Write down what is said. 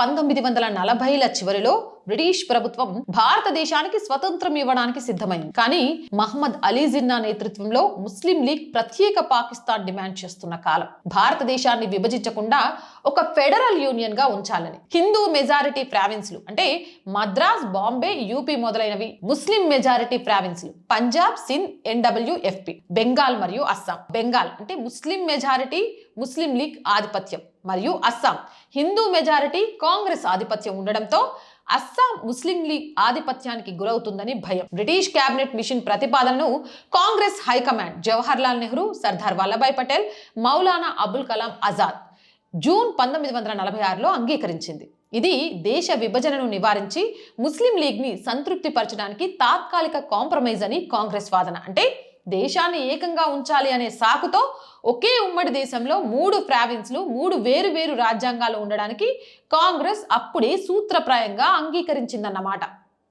1940ల చివరిలో బ్రిటిష్ ప్రభుత్వం భారతదేశానికి స్వతంత్రం ఇవ్వడానికి సిద్ధమైంది. కానీ మహమ్మద్ అలీ జిన్నా నేతృత్వంలో ముస్లిం లీగ్ ప్రత్యేక పాకిస్తాన్ డిమాండ్ చేస్తున్న కాలం. భారతదేశాన్ని విభజించకుండా ఒక ఫెడరల్ యూనియన్ గా ఉంచాలని. హిందూ మెజారిటీ ప్రావిన్స్లు అంటే మద్రాస్, బాంబే, యూపీ మొదలైనవి ముస్లిం మెజారిటీ ప్రావిన్స్లు. పంజాబ్, సింధ్, NWFP, బెంగాల్ మరియు అస్సాం. బెంగాల్ అంటే ముస్లిం మెజారిటీ, ముస్లిం లీగ్ ఆధిపత్యం, మరియు అస్సాం హిందూ మెజారిటీ, కాంగ్రెస్ ఆధిపత్యం ఉండడంతో అస్సాం ముస్లిం లీగ్ ఆధిపత్యానికి గురవుతుందని భయం. బ్రిటిష్ కేబినెట్ మిషన్ ప్రతిపాదనను కాంగ్రెస్ హైకమాండ్ జవహర్ లాల్ నెహ్రూ, సర్దార్ వల్లభాయ్ పటేల్, మౌలానా అబుల్ కలాం ఆజాద్ జూన్ 1946లో అంగీకరించింది. ఇది దేశ విభజనను నివారించి ముస్లిం లీగ్ని సంతృప్తి పరచడానికి తాత్కాలిక కాంప్రమైజ్ అని కాంగ్రెస్ వాదన. అంటే దేశాన్ని ఏకంగా ఉంచాలి అనే సాకుతో ఒకే ఉమ్మడి దేశంలో 3 ప్రావిన్స్లు, 3 వేరు రాజ్యాంగాలు ఉండడానికి కాంగ్రెస్ అప్పుడే సూత్రప్రాయంగా అంగీకరించిందన్నమాట.